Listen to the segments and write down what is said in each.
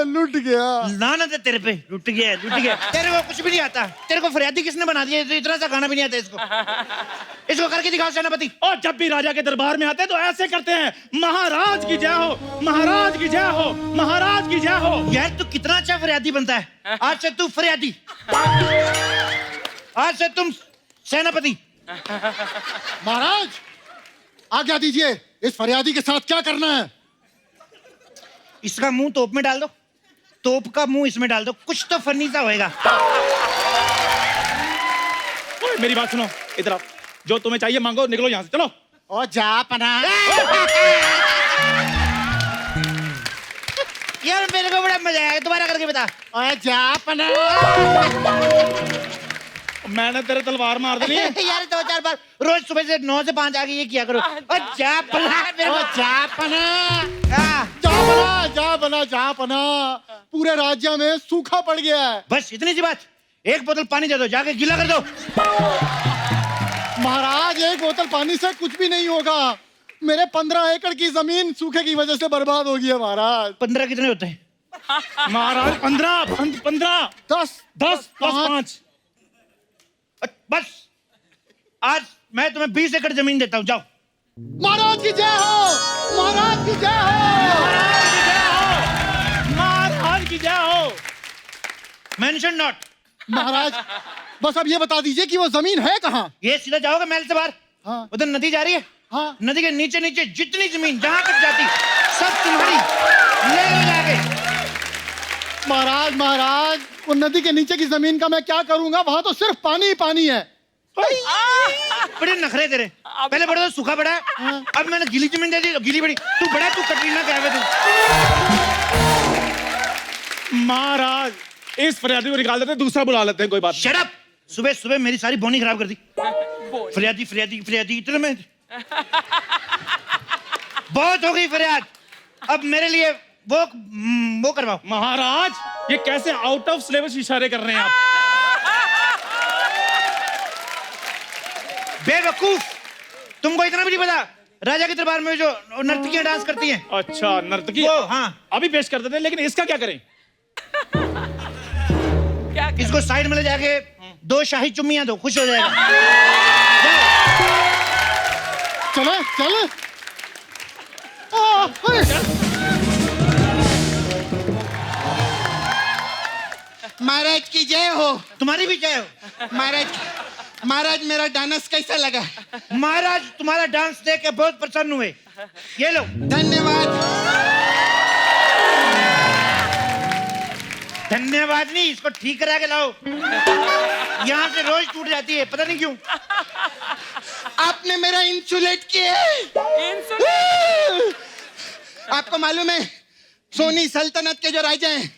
मैं लूट गया। लानत है तेरे पे, लुट गया लुट गया। तेरे को कुछ भी नहीं आता, तेरे को फरियादी किसने बना दिया? तो इतना सा गाना भी नहीं आता इसको। इसको करके दिखाओ सेनापति। और जब भी राजा के दरबार में आते हैं तो ऐसे करते हैं, महाराज की जय हो, महाराज की जय हो, महाराज की जय हो। यार तू कितना अच्छा फरियादी बनता है। आज से तू फरियादी, आज से तुम सेनापति। महाराज आज्ञा दीजिए, इस फरियादी के साथ क्या करना है? इसका मुंह तोप में डाल दो, तोप का मुंह इसमें डाल दो, कुछ तो फनी सा होएगा। ओए मेरी बात सुनो, इधर आओ, जो तुम्हें चाहिए मांगो, निकलो यहाँ से, चलो। ओ जा पना। यार मेरे को बड़ा मजा आया, दोबारा करके बता। ओए जा पना। मैंने तेरे तलवार मार दी। यार 2-4 बार रोज सुबह से 9 से 5 आके ये किया करो। और जा पना मेरे ओ को। जा पना। हाँ। जा पना। पूरे राज्य में सूखा पड़ गया है। बस इतनी सी बात, एक बोतल पानी दे दो, जाके गीला कर दो। महाराज एक बोतल पानी से कुछ भी नहीं होगा। मेरे 15 एकड़ की जमीन सूखे की वजह से बर्बाद हो गई है महाराज। 15 कितने होते हैं? महाराज 15 10 5। बस आज मैं तुम्हें 20 एकड़ जमीन देता हूँ, जाओ। महाराज की जय हो, महाराज की जय हो, महाराज की जय हो। Mention not. महाराज बस अब ये बता दीजिए कि वो जमीन है कहाँ? ये सीधा जाओगे महल से बाहर, हाँ। उधर नदी जा रही है, हाँ। नदी के नीचे नीचे जितनी जमीन जहां तक जाती सब तुम्हारी, ले लो जाके। महाराज वो नदी के नीचे की जमीन का मैं क्या करूंगा? वहां तो सिर्फ पानी ही पानी है। बड़े नखरे तेरे, पहले बड़ा तो सूखा पड़ा है, अब मैंने गीली जमीन दे दी तो गीली बड़ी। तू बड़ा, तू कटरीना कैफ है तू। महाराज इस फरियादी को निकाल देते, दूसरा बुला लेते हैं, कोई बात नहीं। Shut up. सुबह सुबह मेरी सारी बोनी खराब कर दी। फरियादी फरियादी फरियादी इतने में बहुत हो गई फरियाद। अब मेरे लिए वो करवाओ। महाराज ये कैसे आउट ऑफ सिलेबस इशारे कर रहे हैं आप? बेवकूफ, तुमको इतना भी नहीं पता राजा के दरबार में जो नर्तकियां डांस करती हैं? अच्छा नर्तकी, वो हाँ अभी पेश कर देते हैं, लेकिन इसका क्या करें? इसको साइड में ले जाके 2 शाही चुम्मियां दो, खुश हो जाएगा। चले चले। महाराज की जय हो। तुम्हारी भी जय हो। महाराज मेरा डांस कैसा लगा? महाराज तुम्हारा डांस देख के बहुत प्रसन्न हुए। ये लो। धन्यवाद नहीं, इसको ठीक करा के लाओ। यहाँ से रोज टूट जाती है, पता नहीं क्यों। आपने मेरा इंसुलेट किया। आपको मालूम है सोनी सल्तनत के जो राजा हैं,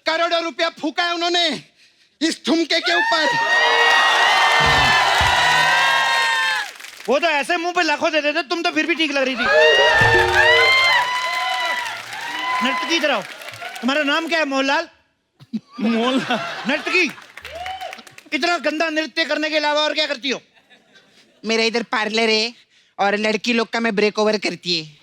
करोड़ों रुपया फूका है उन्होंने इस ठुमके के ऊपर। वो तो ऐसे मुंह पे लाखों दे देते, तुम तो फिर भी ठीक लग रही थी। नर्तकी इधर आओ। तुम्हारा नाम क्या है? मोहनलाल। नर्तकी, इतना गंदा नृत्य करने के अलावा और क्या करती हो? मेरा इधर पार्लर है और लड़की लोग का मैं ब्रेक ओवर करती है।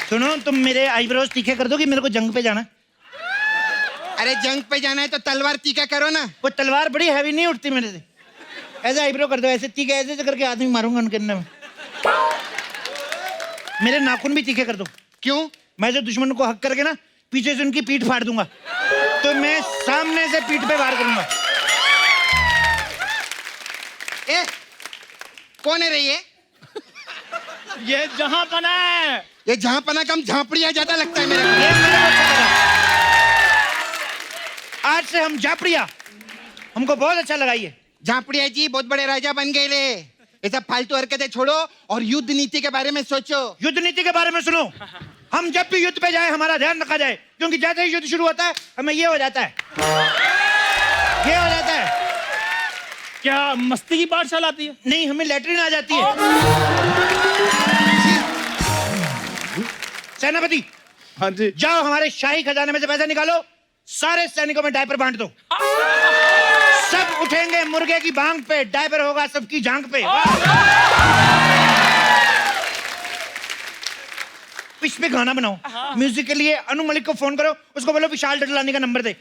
सुनो, तुम मेरे आईब्रोज तीखे कर दो कि मेरे को जंग पे जाना है। अरे जंग पे जाना है तो तलवार तीखा करो ना। वो तलवार बड़ी हैवी नहीं उठती मेरे से। ऐसे आईब्रो कर दो, ऐसे तीखे, ऐसे करके आदमी मारूंगा उनके अंदर में। मेरे नाखून भी तीखे कर दो। क्यों? मैं जो दुश्मन को हक करके ना पीछे से उनकी पीठ फाड़ दूंगा, तो मैं सामने से पीठ पे वार करूंगा। ए, कौन है रे ये? ये जहां पना है। ये जहां पना कम झांपड़िया ज्यादा लगता है मेरे को। ये मेरे को अच्छा लगा। आज से हम झापड़िया, हमको बहुत अच्छा लगा ये। झांपड़िया जी बहुत बड़े राजा बन गए ले। ये सब फालतू हरकतें छोड़ो और युद्ध नीति के बारे में सोचो। युद्ध नीति के बारे में सुनो। हम जब भी युद्ध पे जाए हमारा ध्यान रखा जाए, क्योंकि जैसे ही युद्ध शुरू होता है हमें ये हो जाता है, ये हो जाता है। क्या मस्ती की पाठशाला आती है? नहीं, हमें लैट्रिन आ जाती है। सेनापति, हाँ जी। जाओ हमारे शाही खजाने में से पैसा निकालो, सारे सैनिकों में डायपर बांट दो। सब उठेंगे मुर्गे की बांग पे, डायपर होगा सबकी जांग पे। इस पे गाना बनाओ, म्यूजिक के लिए अनु मलिक को फोन करो, उसको बोलो विशाल डडलानी का नंबर दे।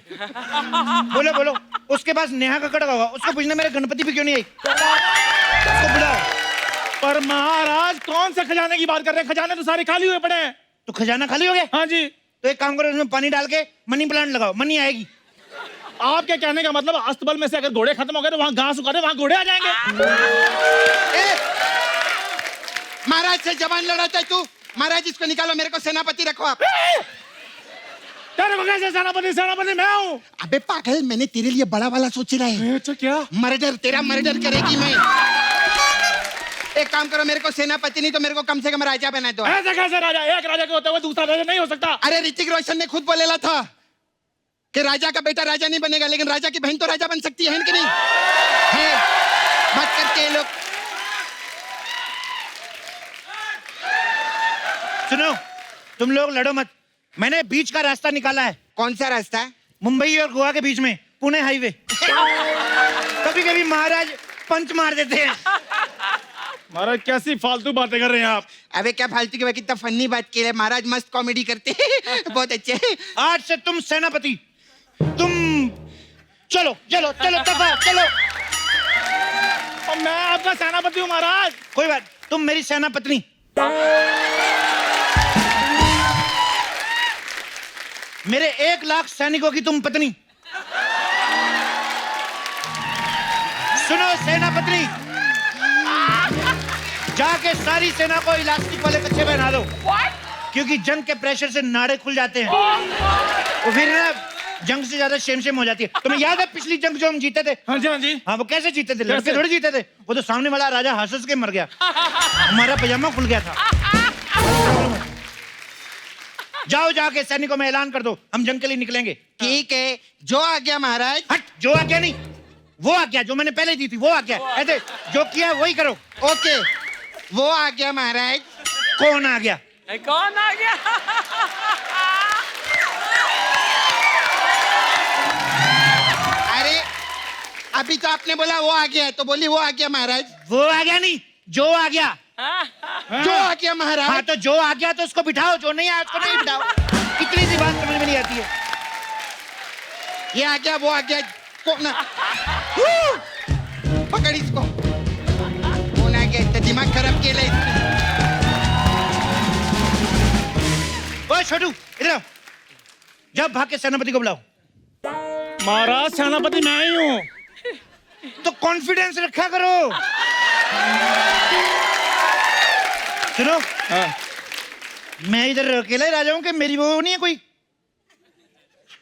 बोलो बोलो, उसके पास नेहा कक्कड़ का होगा, उसको पूछना मेरे गणपति भी क्यों नहीं आई, उसको बुलाओ। पर महाराज कौन से खजाने की बात कर रहे हैं? खजाने तो सारे खाली हुए पड़े हैं। तो खजाना खाली हो गया? हाँ जी। तो एक काम करो, उसमें पानी डाल के मनी प्लांट लगाओ, मनी आएगी। आपके कहने का मतलब अस्तबल में से अगर घोड़े खत्म हो गए तो वहां घास उगा दे, वहां घोड़े आ जाएंगे। महाराज से जबान लड़ाता है तू। महाराज इसको निकालो, मेरे को सेनापति रखो आप। तेरे को कैसे सेनापति? सेनापति मैं हूँ। अबे पागल, मैंने तेरे लिए बड़ा वाला सोच रहा है। अच्छा क्या? मर्डर, तेरा मर्डर करेगी मैं। एक काम करो, मेरे को सेनापति नहीं तो मेरे को कम से कम राजा बना दो। ऐसा कैसे राजा? एक राजा के होते हुए दूसरा राजा नहीं हो सकता। अरे ऋतिक रोशन ने खुद बोलेला था कि राजा का बेटा राजा नहीं बनेगा, लेकिन राजा की बहन तो राजा बन सकती है कि नहीं? है बात करते हैं लोग। सुनो, तुम लोग लड़ो मत, मैंने बीच का रास्ता निकाला है। कौन सा रास्ता है? मुंबई और गोवा के बीच में, पुणे हाईवे। कभी कभी महाराज पंच मार देते हैं। महाराज कैसी फालतू बातें कर रहे हैं आप? अबे क्या फालतू की, कितना फन्नी बात की है महाराज, मस्त कॉमेडी करते हैं। बहुत अच्छे। आज से तुम सेनापति, तुम चलो चलो चलो तफा चलो। और मैं आपका सेनापति हूँ महाराज। कोई बात, तुम मेरी सेनापत्नी। मेरे 1 लाख सैनिकों की तुम पत्नी। सुनो सेनापत्नी, जाके सारी सेना को इलास्टिक वाले कच्छे पहना दो। क्योंकि जंग के प्रेशर से नाड़े खुल जाते हैं, और फिर ना जंग से ज्यादा शेम हो जाती है। तुम्हें याद है पिछली जंग जो हम जीते थे? हाँ जी हाँ जी। हाँ, वो कैसे जीते थे? लड़के थोड़ी जीते थे, वो तो सामने वाला राजा हंस के मर गया, हमारा पजामा खुल गया था। जाओ जाके सैनिकों में ऐलान कर दो, हम जंग के लिए निकलेंगे। ठीक है, जो आ गया महाराज। हट, जो आज्ञा नहीं, वो आज्ञा जो मैंने पहले दी थी, वो आज्ञा। ऐसे जो किया वही करो। ओके, वो आ गया महाराज। कौन आ गया? कौन आ गया? अरे अभी तो आपने बोला वो आ गया, तो बोली वो आ गया महाराज। वो आ गया नहीं, जो आ गया। जो आ गया महाराज। हाँ, तो जो आ गया तो उसको बिठाओ, जो नहीं आया उसको नहीं बिठाओ। इतनी सी बात समझ में नहीं आती है। ये आ गया, वो आ गया, कौन? पकड़ इसको। कौन आ गया? इतना दिमाग खराब किया इसने। ओए छोटू, इधर आओ, जब भाग के सेनापति को बुलाओ। महाराज सेनापति मैं ही हूँ। तो कॉन्फिडेंस रखा करो। सुनो, हाँ। मैं इधर अकेला ही राजा हूँ कि मेरी वो नहीं है कोई?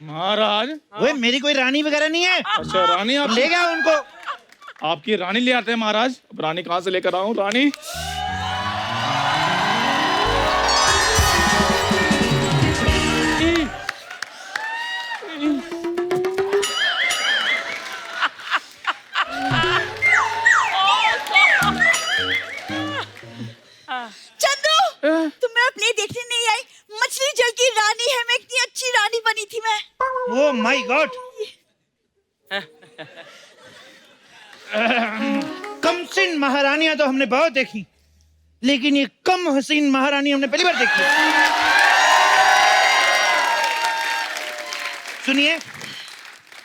महाराज ओए, मेरी कोई रानी वगैरह नहीं है। अच्छा रानी आप ले गया उनको। आपकी रानी ले आते हैं महाराज। अब रानी कहाँ से लेकर आऊं? रानी चंदू, तुम्हें प्ले देखने नहीं आई? मछली जल की रानी है मैं, इतनी अच्छी रानी बनी थी मैं। Oh my God. कमसिन महारानियां तो हमने बहुत देखी, लेकिन ये कम हसीन महारानी हमने पहली बार देखी। सुनिए,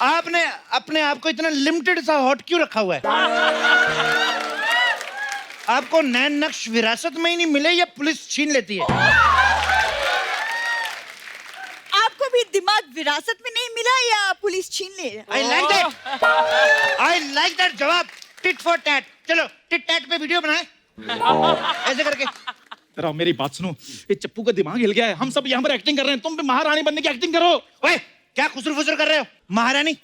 आपने अपने आप को इतना लिमिटेड सा हॉट क्यों रखा हुआ है? आपको नैन नक्श विरासत में ही नहीं मिले या पुलिस छीन लेती है? आपको भी दिमाग विरासत में नहीं मिला या पुलिस छीन ले? I like that. I like that जवाब। Tit for tat. चलो टिट टैट पे वीडियो बनाए ऐसे करके। जरा मेरी बात सुनो, ये चप्पू का दिमाग हिल गया है। हम सब यहाँ पर एक्टिंग कर रहे हैं, तुम भी महारानी बनने की एक्टिंग करो। ओए, क्या खुसर फुसर कर रहे हो? महारानी,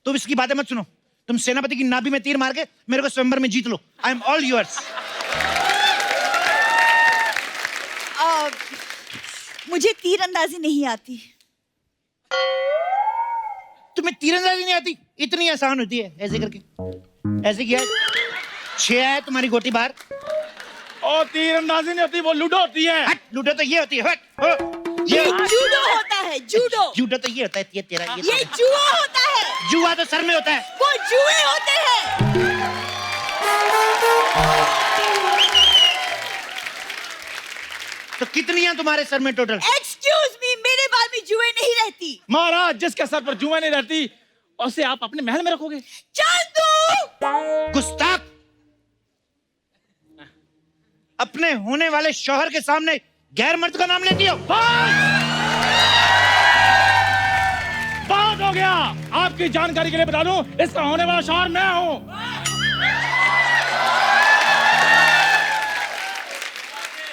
तुम इसकी बातें मत सुनो। तुम सेनापति की नाभि में तीर मार के मेरे को स्वयंवर में जीत लो। I am all yours. मुझे तीरंदाजी नहीं आती। तुम्हें तीरंदाजी नहीं आती? इतनी आसान होती है, ऐसे करके ऐसे किया, 6 आया तुम्हारी गोटी बाहर। और तीरंदाजी नहीं होती, वो लूडो होती है। हट, लूडो तो ये होती है। हट, ये जूडो होता है, जूडो। जूडो तो ये होता है, ये तेरा ये जुआ होता है। जुआ तो सर में होता है। वो जुए होते हैं। तो कितनी हैं तुम्हारे सर में टोटल? एक्सक्यूज मी, मेरे बाल में जुएं नहीं रहती। महाराज, जिसके सर पर जुआ नहीं रहती उसे आप अपने महल में रखोगे? चांदू! गुस्ताख! अपने होने वाले शौहर के सामने गैर मर्द का नाम लेती हो? बात हो गया। आपकी जानकारी के लिए बता दूं, इसका होने वाला शौहर मैं हूं।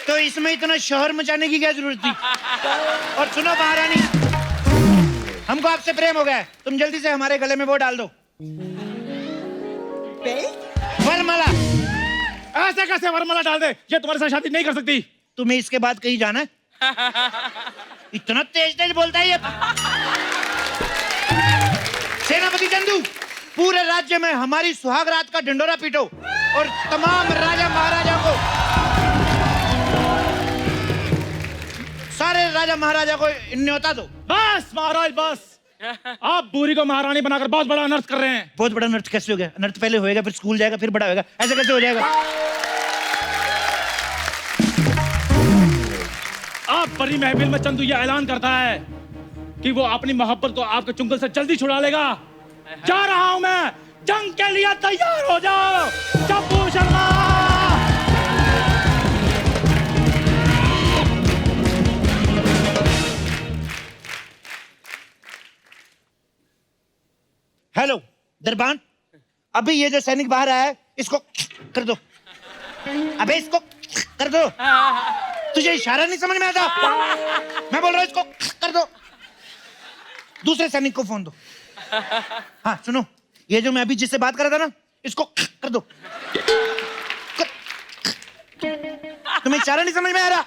तो इसमें इतना शोहर मचाने की क्या जरूरत थी? और सुनो महारानी, हमको आपसे प्रेम हो गया है, तुम जल्दी से हमारे गले में वो डाल दो, वरमाला। ऐसे कैसे वरमाला डाल दे? ये तुम्हारे साथ शादी नहीं कर सकती। तुम्हें इसके बाद कहीं जाना है? इतना तेज तेज बोलता है ये। सेनापति चंदू, पूरे राज्य में हमारी सुहाग रात का ढिंडोरा पीटो और तमाम राजा महाराजा को, सारे राजा महाराजा को न्योता दो। बस महाराज बस। आप बूरी को महारानी बनाकर बहुत बड़ा अनर्थ कर रहे हैं। बहुत बड़ा अनर्थ कैसे हो गया? अनर्थ पहले होएगा, फिर स्कूल जाएगा, फिर बड़ा होएगा, ऐसे कैसे हो जाएगा? आप बड़ी महफिल में चंदू ये ऐलान करता है कि वो अपनी मोहब्बत को आपके चुंगल से जल्दी छुड़ा लेगा। जा रहा हूं मैं, जंग के लिए तैयार हो जाओ। चप्पू शर्मा! हेलो दरबान, अभी ये जो सैनिक बाहर आया है इसको कर दो। अबे इसको कर दो। तुझे इशारा नहीं समझ में आता? मैं बोल रहा हूँ इसको कर दो। दूसरे सैनिक को फोन दो। हाँ सुनो, ये जो मैं अभी जिससे बात कर रहा था ना, इसको कर दो। तुम्हें इशारा नहीं समझ में आ रहा?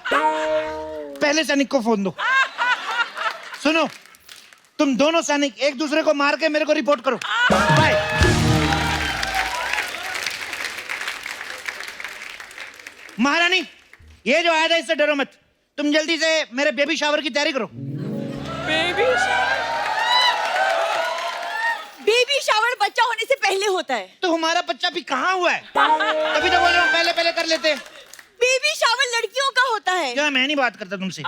पहले सैनिक को फोन दो। सुनो, तुम दोनों सैनिक एक दूसरे को मार के मेरे को रिपोर्ट करो। बाय। महारानी, ये जो आया था इससे डरो मत। तुम जल्दी से मेरे बेबी शावर की तैयारी करो। बेबी शावर बच्चा होने से पहले होता है। तो हमारा बच्चा भी कहाँ हुआ है? तभी तो बोल रहा हूँ पहले पहले कर लेते। बेबी शावर लड़कियों का होता है। क्या मैं नहीं बात करता तुमसे।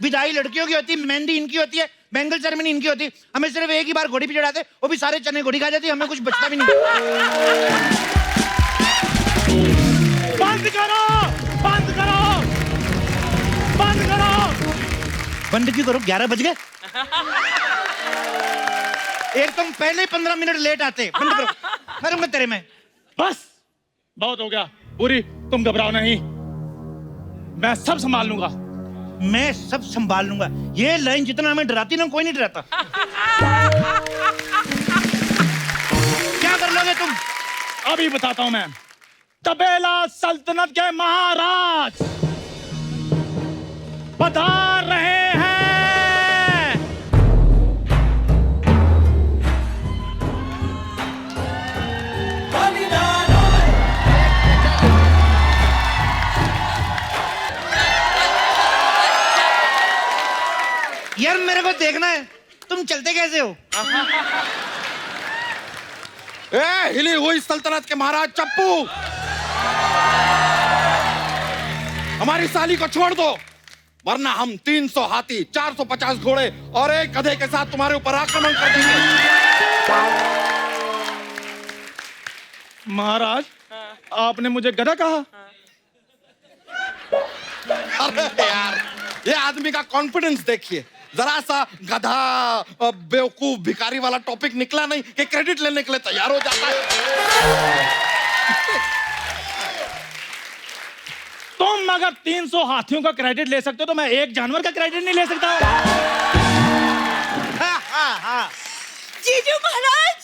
विदाई लड़कियों की होती है, मेहंदी इनकी होती है, बैंगल सेरेमनी इनकी होती है। हमें सिर्फ एक ही बार घोड़ी पे चढ़ाते, वो भी सारे चने घोड़ी खा जाती है, हमें कुछ बचता भी नहीं। बंद करो, बंद करो, बंद करो। बंद क्यों करो? 11 बज गए। एक तुम पहले 15 मिनट लेट आते। बंद करो, मरूंगा तेरे में। बस बहुत हो गया। पूरी तुम घबराओ नहीं, मैं सब संभाल लूंगा। मैं सब संभाल लूंगा। ये लाइन जितना हमें डराती ना, कोई नहीं डराता। क्या कर लोगे तुम? अभी बताता हूं मैं। तबेला सल्तनत के महाराज पधार रहे हैं। यार मेरे को देखना है, तुम चलते कैसे हो? ए, हिली हुई सल्तनत के महाराज चप्पू, हमारी साली को छोड़ दो, वरना हम 300 हाथी, 450 घोड़े और एक गधे के साथ तुम्हारे ऊपर आक्रमण कर देंगे। महाराज, आपने मुझे गधा कहा? अरे यार, ये आदमी का कॉन्फिडेंस देखिए। जरा सा गधा, बेवकूफ, भिखारी वाला टॉपिक निकला नहीं कि क्रेडिट लेने के लिए तैयार हो जाता है। तुम अगर 300 हाथियों का क्रेडिट ले सकते हो तो मैं एक जानवर का क्रेडिट नहीं ले सकता? जीजू महाराज,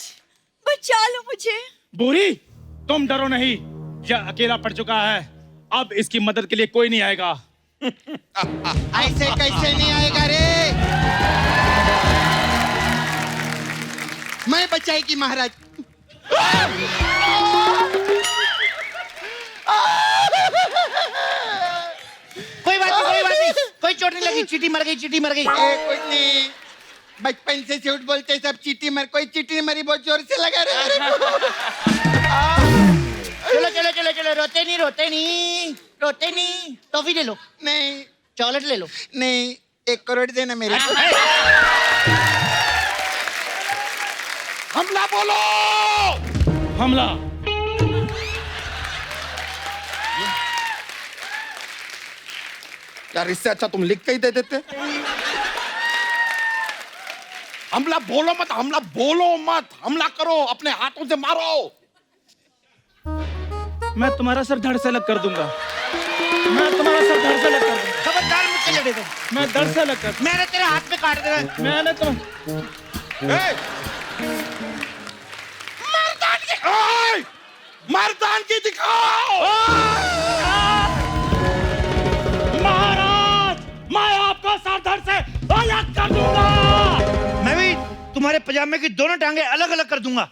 बचा लो मुझे। बूढ़ी, तुम डरो नहीं, यह अकेला पड़ चुका है। अब इसकी मदद के लिए कोई नहीं आएगा। ऐसे कैसे नहीं आएगा रे? मैं बचाएगी महाराज। कोई बात नहीं, कोई बात नहीं, कोई चोट नहीं लगी। चींटी मर गई, चींटी मर गई। कुछ नहीं, बचपन से झूठ बोलते सब चींटी मर, कोई चींटी मरी बहुत जोर से लगा रहे। चलो चलो चलो चलो, रोते नहीं, रोते नहीं। रोते नहीं, टॉफी ले लो, नहीं चॉकलेट ले लो। नहीं, 1 करोड़ देना मेरे को। हमला बोलो। हमला। यार इससे अच्छा तुम लिख के ही दे देते। हमला बोलो मत, हमला बोलो मत, हमला करो, अपने हाथों से मारो। मैं तुम्हारा सर धड़ से अलग कर दूंगा। मैं तुम्हारा सर धड़ से अलग कर दूंगा। खबरदार मुझसे लड़े तुम। मैं धड़ से अलग कर। मैंने तेरे हाथ में काट दिया। मैंने तुम मर्दान की दिखाओ। महाराज, मैं आपको सर धड़ से अलग कर दूंगा। मैं भी तुम्हारे पजामे की दोनों टांगे अलग अलग कर दूंगा।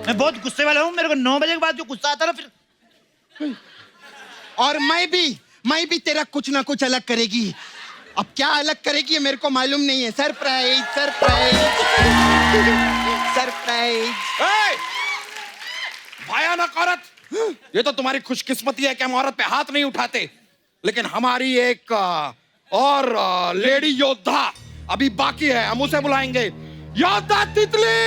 मैं बहुत गुस्से वाला हूँ, मेरे को 9 बजे के बाद जो गुस्सा आता ना फिर। और मैं भी तेरा कुछ ना कुछ अलग करेगी। अब क्या अलग करेगी ये मेरे को मालूम नहीं है। Surprise surprise surprise. भयानक औरत, ये तो तुम्हारी खुशकिस्मती है कि हम औरत पे हाथ नहीं उठाते, लेकिन हमारी एक और लेडी योद्धा अभी बाकी है। हम उसे बुलाएंगे। योद्धा तितली।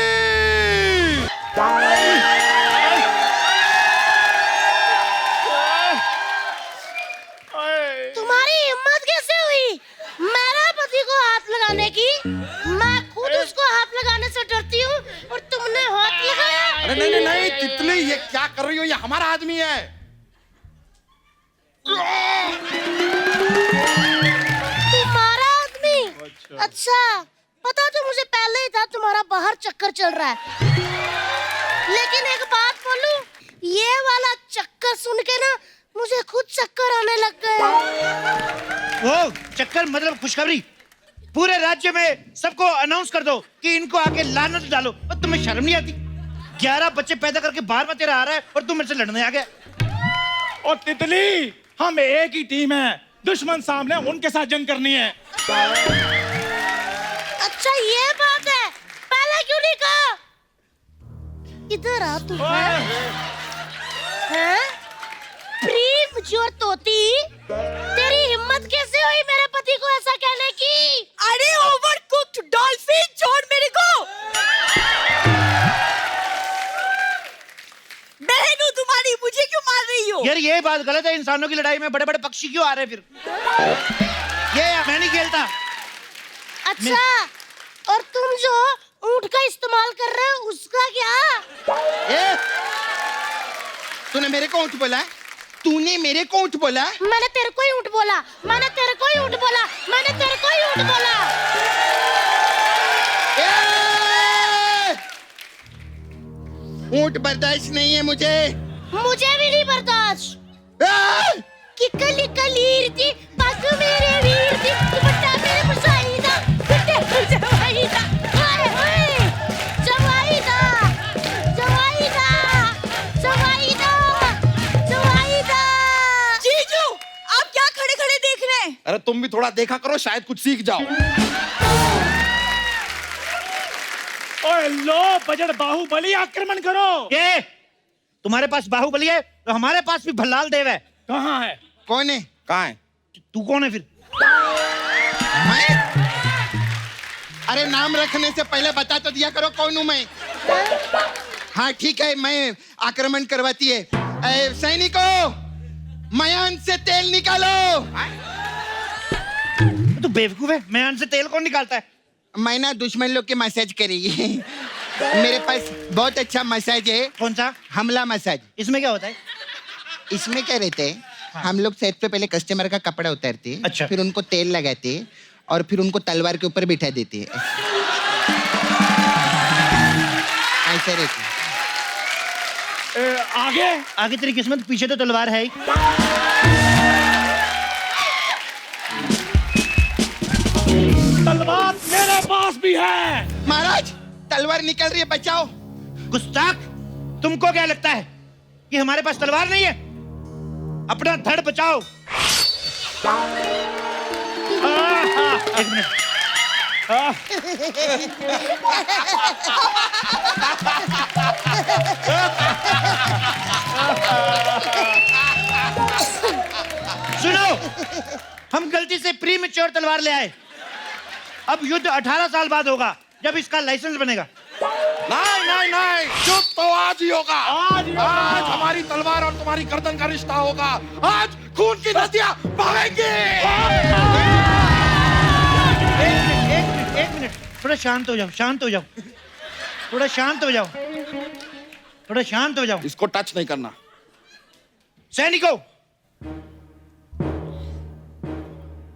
तुम्हारी हिम्मत कैसे हुई मेरे पति को हाथ लगाने की? मैं खुद उसको हाथ लगाने से डरती हूँ और तुमने हाथ लगाया। अरे नहीं नहीं नहीं तितली, ये क्या कर रही हो? ये हमारा आदमी है। तुम्हारा आदमी? अच्छा, पता तो मुझे पहले ही था तुम्हारा बाहर चक्कर चल रहा है। लेकिन एक बात बोलूं, ये वाला चक्कर सुन के ना मुझे खुद चक्कर आने लग गए। वो चक्कर मतलब खुशखबरी। पूरे राज्य में सबको अनाउंस कर दो कि इनको आके लानत डालो। और तुम्हें शर्म नहीं आती? 11 बच्चे पैदा करके बाहर में तेरा आ रहा है और तुम मेरे से लड़ने आ गया। और तितली, हम एक ही टीम है। दुश्मन सामने, उनके साथ जंग करनी है। अच्छा ये बात है, पहले क्यों नहीं कहा? इधर आ तू। हैं? प्रीमच्योर तोती, तेरी हिम्मत कैसे हुई मेरे पति को ऐसा कहने की? अरे ओवर कुक्ड डॉल्फिन, छोड़ मेरे को। बहन हूँ तुम्हारी, मुझे क्यों मार रही हो? यार ये बात गलत है। इंसानों की लड़ाई में बड़े बड़े पक्षी क्यों आ रहे हैं फिर? ये मैं नहीं खेलता। अच्छा, और तुम जो ऊंट का इस्तेमाल कर रहे हो उसका क्या? तूने मेरे को ऊँट बोला? तूने मेरे को ऊँट बोला? मैंने तेरे को ही ऊंट बोला। मैंने तेरे को ही ऊंट बोला। मैंने तेरे को ही ऊंट बोला। ऊँट बर्दाश्त नहीं है मुझे। मुझे भी नहीं बर्दाश्त। कि कली कलीर थी, पग मेरे वीर थी, दुपट्टा मेरे मुसाई था, दुपट्टे पर जवाई था, ओए ओए, जवाई था, जवाई था, जवाई था, जवाई था। जीजू, आप क्या खड़े खड़े देख रहे हैं? अरे तुम भी थोड़ा देखा करो, शायद कुछ सीख जाओ। ओए लो बजट बाहुबली, आक्रमण करो। ये तुम्हारे पास बाहुबली है तो हमारे पास भी भल्लाल देव है। कहाँ है? कौन है? कहाँ है? तू कौन है फिर? मैं? अरे नाम रखने से पहले बता तो दिया करो कौन हूँ मैं। हाँ ठीक है, मैं आक्रमण करवाती है। सैनिकों, मयान से तेल निकालो। तू बेवकूफ है, मैं से तेल कौन निकालता है? मैं ना दुश्मन लोग के मसाज करेगी। मेरे पास बहुत अच्छा मसाज है। कौन सा? हमला मसाज। इसमें क्या होता है? इसमें क्या रहते हैं, हम लोग सेट पे पहले कस्टमर का कपड़ा उतारते, अच्छा। फिर उनको तेल लगाते और फिर उनको तलवार के ऊपर बिठा देते हैं। ऐसा रहता है। आगे आगे तेरी किस्मत, पीछे तो तलवार है ही। तलवार मेरे पास भी है। महाराज, तलवार निकल रही है, बचाओ। गुस्ताख, तुमको क्या लगता है कि हमारे पास तलवार नहीं है? अपना धड़ बचाओ। एक मिनट। और तलवार ले आए। अब युद्ध 18 साल बाद होगा, जब इसका लाइसेंस बनेगा। नहीं नहीं नहीं, युद्ध तो आज ही होगा। आज ही होगा। आज हमारी तलवार और तुम्हारी गर्दन का रिश्ता होगा। आज खून की नदियां बहेंगी। एक मिनट, थोड़ा शांत हो जाओ, शांत हो जाओ, थोड़ा शांत हो जाओ, थोड़ा शांत हो जाओ। इसको टच नहीं करना। सैनिकों,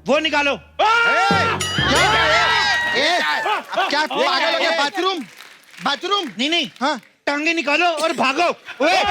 वो निकालो। अब क्या पागल हो गया? Bathroom bathroom. नहीं नहीं, हाँ टांगे निकालो और भागो। ओए!